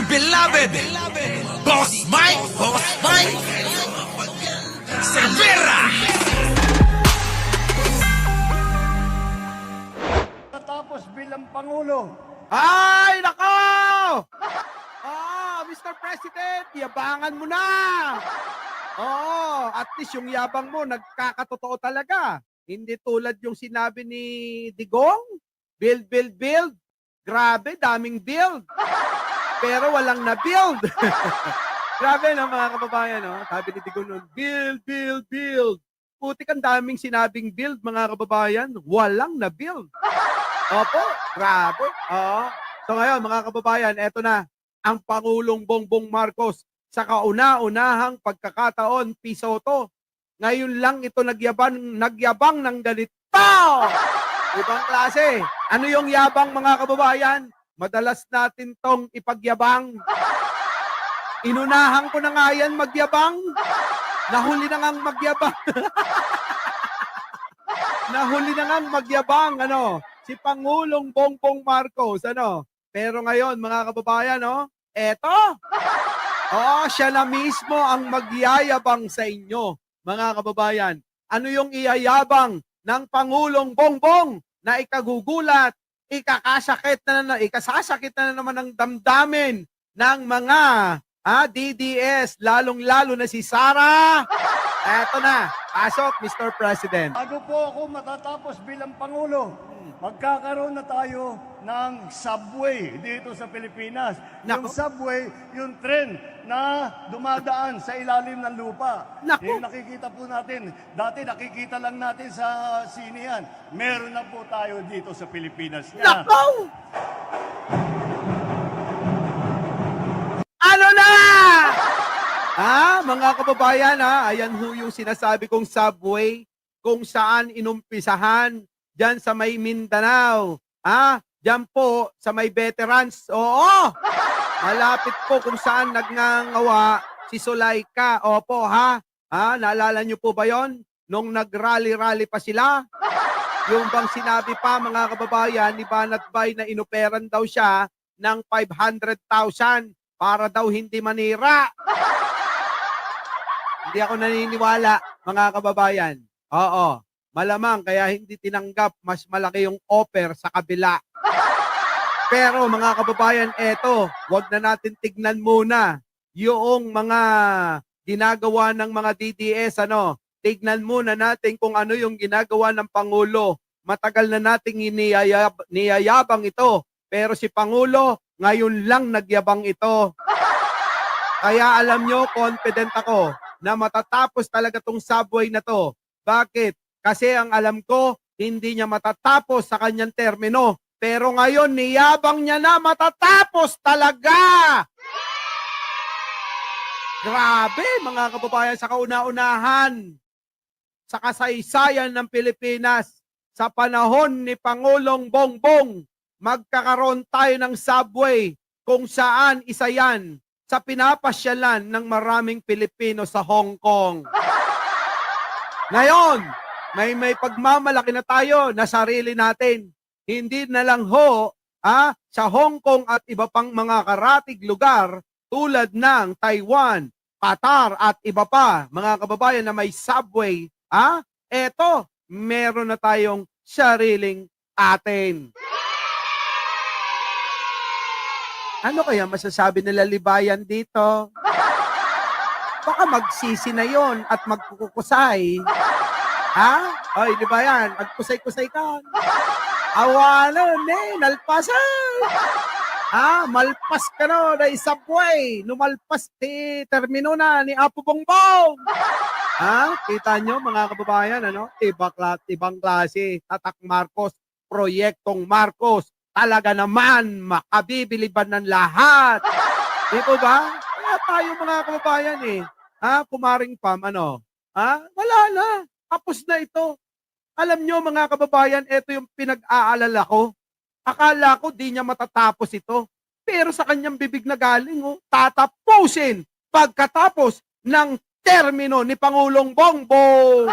dear beloved, Boss Mike Cervera. Tapos bilang Pangulo. Ay, nako! Mr. President, yabangan mo na! Oo, at least yung yabang mo, nagkakatotoo talaga. Hindi tulad yung sinabi ni Digong, build, build, build. Grabe, daming build. Pero walang na-build. Grabe na mga kababayan, no? Sabi ni Digong nun, build, build, build. Putik ang daming sinabing build, mga kababayan. Walang na-build. Opo, grabe. Oo. So ngayon, mga kababayan, eto na ang Pangulong Bongbong Marcos sa kauna-unahang pagkakataon, Pisoto. Ngayon lang ito nagyabang ng ganito. Ibang klase. Ano yung yabang, mga kababayan? Madalas natin tong ipagyabang. Inunahan ko na nga yan magyabang. Nahuli na ngang magyabang. Nahuli na ngang magyabang, si Pangulong Bongbong Marcos, Pero ngayon, mga kababayan, eto. Oo, siya na mismo ang magyayabang sa inyo, mga kababayan. Ano yung iyayabang ng Pangulong Bongbong na ikagugulat, ikasasakit na naman ng damdamin ng mga DDS, lalong-lalo na si Sara. Eto na, pasok, Mr. President. Bago po ako matatapos bilang Pangulo, magkakaroon na tayo ng subway dito sa Pilipinas. Nako. Yung subway, yung tren na dumadaan sa ilalim ng lupa. Nako. Yung nakikita po natin, dati nakikita lang natin sa sine yan. Meron na po tayo dito sa Pilipinas. Nako! Ano na? Mga kababayan, ayan ho yung sinasabi kong subway kung saan inumpisahan dyan sa may Mindanao. Dyan po sa may veterans. Oo! Malapit po kung saan nagngangawa si Sulaika. Opo, naalala nyo po ba yon? Nung nag-rally-rally pa sila? Yung bang sinabi pa, mga kababayan, ni Banat Bay na inoperan daw siya ng 500,000 para daw hindi manira. Hindi ako naniniwala, mga kababayan. Oo, malamang kaya hindi tinanggap, mas malaki yung offer sa kabila. Pero mga kababayan, eto, wag na natin tignan muna yung mga ginagawa ng mga DDS, Tignan muna natin kung ano yung ginagawa ng Pangulo. Matagal na nating niyayabang ito. Pero si Pangulo, ngayon lang nagyabang ito. Kaya alam nyo, confident ako na matatapos talaga tong subway na to. Bakit? Kasi ang alam ko, hindi niya matatapos sa kanyang termino. Pero ngayon, niyabang niya na matatapos talaga. Grabe, mga kababayan, sa kauna-unahan, sa kasaysayan ng Pilipinas, sa panahon ni Pangulong Bongbong, magkakaroon tayo ng subway kung saan isa yan sa pinapasyalan ng maraming Pilipino sa Hong Kong. Ngayon, may pagmamalaki na tayo na sarili natin. Hindi na lang sa Hong Kong at iba pang mga karatig lugar tulad ng Taiwan, Qatar at iba pa, mga kababayan na may subway, eto, meron na tayong sariling atin. Ano kaya masasabi nila libayan dito? Baka magsisi na yon at magkukusay. Oy, libayan, magkusay-kusay ka. Awalan, nalpasan. Malpas ka na subway. Numalpas ti termino na ni Apo Bongbong. Kita nyo, mga kababayan, ibang klase. Tatak Marcos, proyektong Marcos. Talaga naman, makabibiliban ng lahat. Di po ba? Kaya tayo, mga kababayan, Kumaring Pam, wala na. Tapos na ito. Alam nyo, mga kababayan, ito yung pinag-aalala ko. Akala ko di niya matatapos ito. Pero sa kanyang bibig na galing, tatapusin pagkatapos ng termino ni Pangulong Bongbong.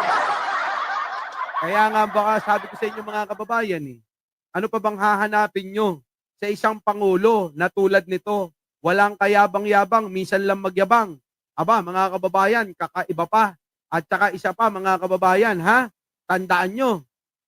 Kaya nga baka sabi ko sa inyo, mga kababayan, ano pa bang hahanapin nyo sa isang Pangulo na tulad nito? walang kayabang-yabang, minsan lang magyabang. Aba, mga kababayan, kakaiba pa. At saka isa pa, mga kababayan, ha? Tandaan nyo,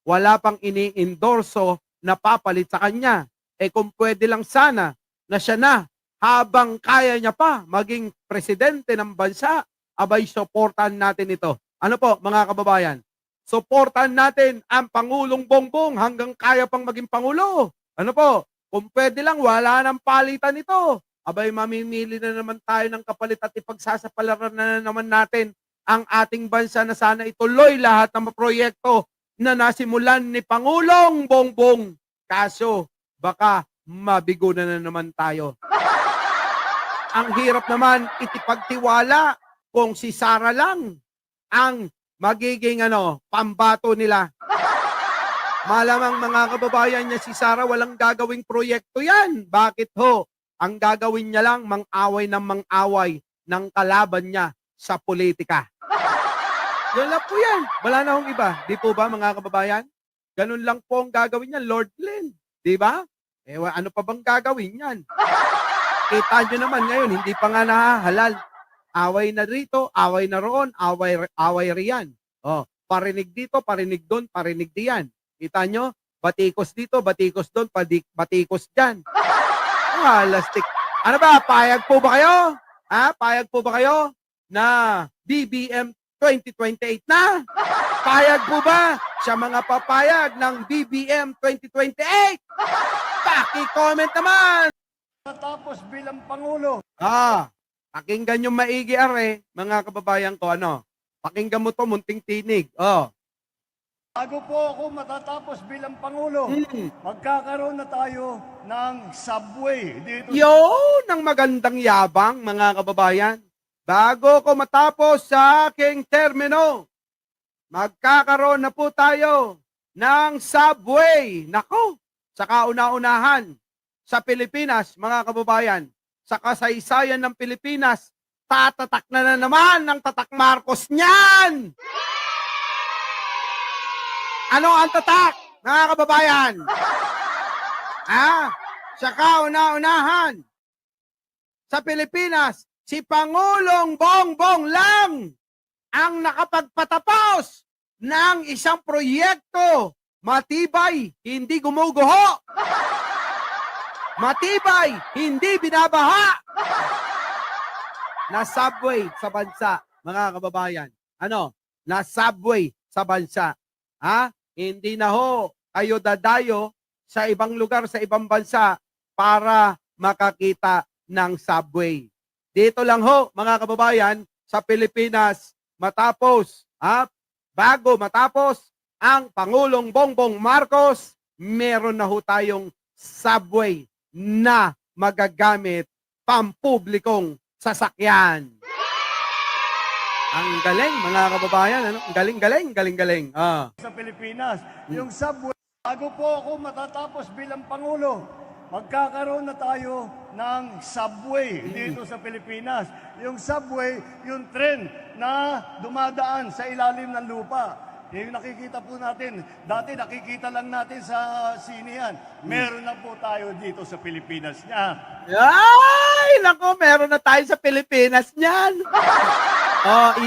wala pang ini-endorso na papalit sa kanya. Eh kung pwede lang sana na siya na, habang kaya niya pa maging presidente ng bansa, abay, supportan natin ito. Ano po, mga kababayan? Supportan natin ang Pangulong Bongbong hanggang kaya pang maging Pangulo. Ano po? Kung pwede lang, wala nang palitan ito. Abay, mamimili na naman tayo ng kapalit at ipagsasapalaran na naman natin ang ating bansa na sana ituloy lahat ng proyekto na nasimulan ni Pangulong Bongbong. Kaso, baka mabigo na naman tayo. Ang hirap naman itipagtiwala kung si Sara lang ang magiging pambato nila. Malamang mga kababayan niya si Sara walang gagawing proyekto yan. Bakit ho? Ang gagawin niya lang mang-away ng mang-away ng kalaban niya sa politika. Yun lang po yan. Wala na hong iba. Di po ba mga kababayan? Ganun lang po ang gagawin niya, Lord Glenn. Di ba? Eh, ano pa bang gagawin yan? Kita nyo naman ngayon, hindi pa nga nahahalal. Away na rito, away na roon, away riyan. Oh, parinig dito, parinig doon, parinig diyan. Kita nyo? Batikos dito, batikos doon, batikos dyan. Lastik. Ano ba? Payag po ba kayo? Ha? Payag po ba kayo na BBM 2028 na? Payag po ba sa mga papayag ng BBM 2028? Paki-comment naman! Tapos bilang Pangulo, Pakinggan yung maigi mga kababayan ko, pakinggan mo to, munting tinig. bago po ako matatapos bilang Pangulo, magkakaroon na tayo ng subway dito. Yun ang magandang yabang, mga kababayan. Bago ko matapos sa aking termino, magkakaroon na po tayo ng subway. Nako, sa kauna-unahan sa Pilipinas, mga kababayan, sa kasaysayan ng Pilipinas, tatatak na naman ng tatak Marcos niyan! Ano ang tatak, mga kababayan? Sa kauna-unahan sa Pilipinas, si Pangulong Bongbong lang ang nakapagpatapos ng isang proyekto matibay, hindi gumuguho. Matibay, hindi binabaha. Na subway sa bansa, mga kababayan. Na subway sa bansa. Hindi na ho kayo dadayo sa ibang lugar, sa ibang bansa para makakita ng subway. Dito lang ho, mga kababayan, sa Pilipinas, bago matapos ang Pangulong Bongbong Marcos, meron na ho tayong subway na magagamit pampublikong sasakyan. Ang galing, mga kababayan. Ang galing. Sa Pilipinas, yung subway, bago po ako matatapos bilang Pangulo, magkakaroon na tayo ng subway dito sa Pilipinas. Yung subway, yung tren na dumadaan sa ilalim ng lupa. Yung nakikita po natin, dati nakikita lang natin sa sine yan. Meron na po tayo dito sa Pilipinas niya. Ay, nako, meron na tayo sa Pilipinas niyan.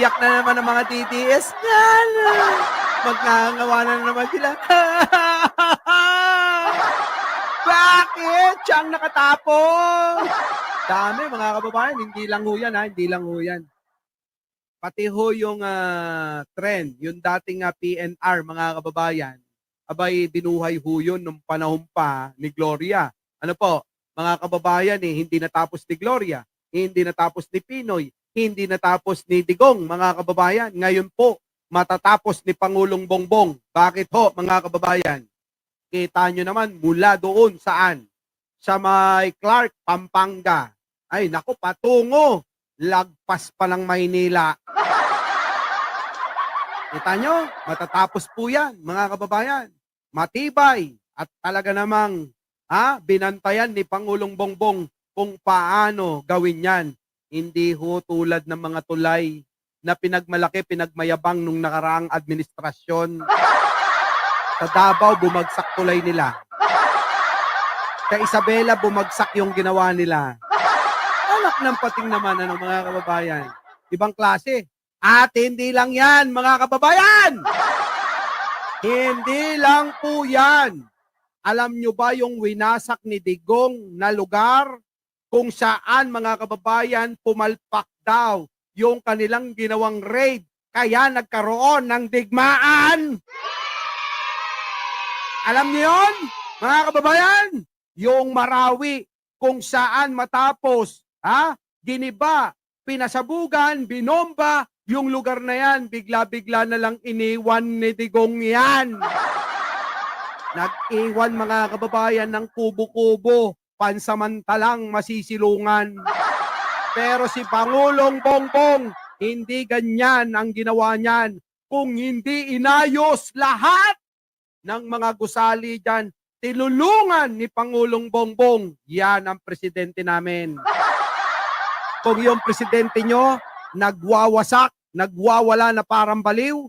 Iyak na naman ang mga TTS niyan. Magngangawa na naman sila. Bakit? Siyang nakatapos. Dami, mga kababayan. Hindi lang ho yan, hindi lang ho yan. Pati ho yung trend, yung dating PNR, mga kababayan, abay, binuhay ho yun nung panahon pa ni Gloria. Ano po, mga kababayan, hindi natapos ni Gloria, hindi natapos ni Pinoy, hindi natapos ni Digong, mga kababayan. Ngayon po, matatapos ni Pangulong Bongbong. Bakit ho, mga kababayan? Kita nyo naman mula doon saan? Sa may Clark, Pampanga. Ay, naku, patungo. Lagpas pa ng Maynila. Kita nyo, matatapos po yan, mga kababayan. Matibay at talaga namang binantayan ni Pangulong Bongbong kung paano gawin yan. Hindi ho tulad ng mga tulay na pinagmalaki, pinagmayabang nung nakaraang administrasyon. Sa Davao, bumagsak tulay nila. Sa Isabela, bumagsak yung ginawa nila. Anak ng pating naman, mga kababayan. Ibang klase. At hindi lang yan, mga kababayan! Hindi lang po yan. Alam nyo ba yung winasak ni Digong na lugar kung saan, mga kababayan, pumalpak daw yung kanilang ginawang raid, kaya nagkaroon ng digmaan? Alam niyo yun, mga kababayan? Yung Marawi, kung saan matapos, giniba, pinasabugan, binomba, yung lugar na yan, bigla-bigla na lang iniwan ni Digong yan. Nag-iwan, mga kababayan, ng kubo-kubo, pansamantalang masisilungan. Pero si Pangulong Bongbong, hindi ganyan ang ginawa niyan. Kung hindi inayos lahat ng mga gusali dyan, tinulungan ni Pangulong Bongbong, yan ang presidente namin. Kung yung presidente nyo, nagwawasak, nagwawala na parang baliw,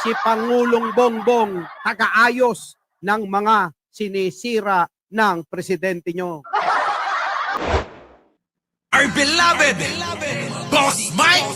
si Pangulong Bongbong, tagaayos ng mga sinisira ng presidente nyo. Our beloved Boss Mike